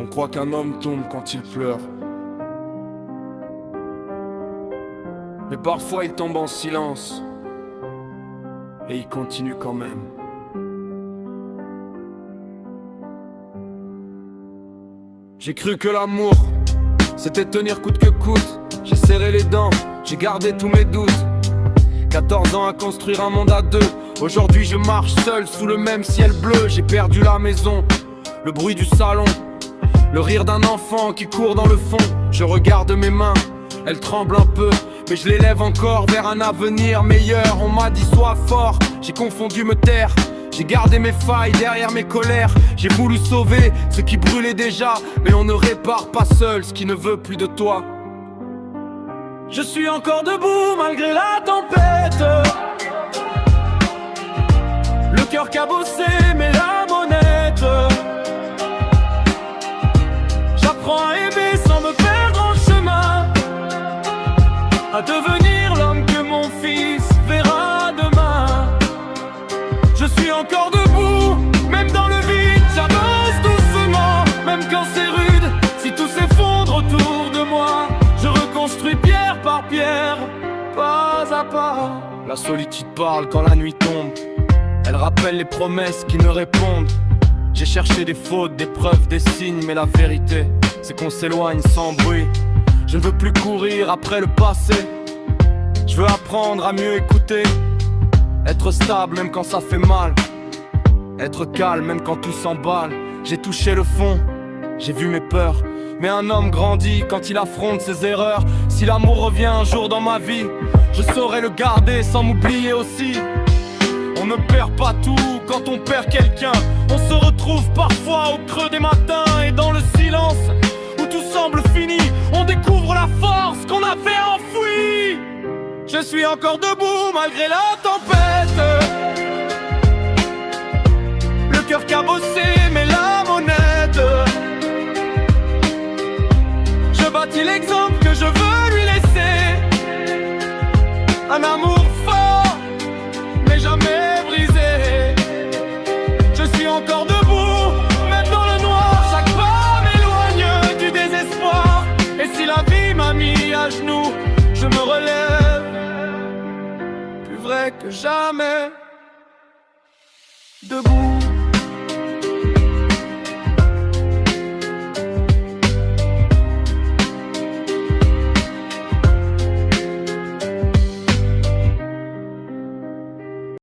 On croit qu'un homme tombe quand il pleure, mais parfois il tombe en silence, et il continue quand même. J'ai cru que l'amour, c'était tenir coûte que coûte. J'ai serré les dents, j'ai gardé tous mes doutes. 14 ans à construire un monde à deux. Aujourd'hui je marche seul sous le même ciel bleu. J'ai perdu la maison, le bruit du salon, le rire d'un enfant qui court dans le fond. Je regarde mes mains, elles tremblent un peu, mais je les lève encore vers un avenir meilleur. On m'a dit sois fort, j'ai confondu me taire. J'ai gardé mes failles derrière mes colères. J'ai voulu sauver ce qui brûlait déjà, mais on ne répare pas seul ce qui ne veut plus de toi. Je suis encore debout malgré la tempête, le cœur cabossé mais la monnaie. J'apprends à aimer sans me perdre en chemin, à devenir l'homme que mon fils verra demain. Je suis encore debout, même dans le vide, j'avance doucement, même quand c'est rude. Si tout s'effondre autour de moi, je reconstruis pierre par pierre, pas à pas. La solitude parle quand la nuit tombe, elle rappelle les promesses qui ne répondent. J'ai cherché des fautes, des preuves, des signes, mais la vérité, c'est qu'on s'éloigne sans bruit. Je ne veux plus courir après le passé, je veux apprendre à mieux écouter. Être stable même quand ça fait mal, être calme même quand tout s'emballe. J'ai touché le fond, j'ai vu mes peurs, mais un homme grandit quand il affronte ses erreurs. Si l'amour revient un jour dans ma vie, je saurai le garder sans m'oublier aussi. On ne perd pas tout quand on perd quelqu'un. On se retrouve parfois au creux des matins, et dans le silence où tout semble fini, on découvre la force qu'on avait enfouie. Je suis encore debout malgré la tempête, le cœur cabossé mais la monnaie. Je bâtis l'exemple que je veux lui laisser, un amour fort mais jamais brisé. Je suis encore debout, même dans le noir. Chaque pas m'éloigne du désespoir, et si la vie m'a mis à genoux, je me relève, plus vrai que jamais, debout.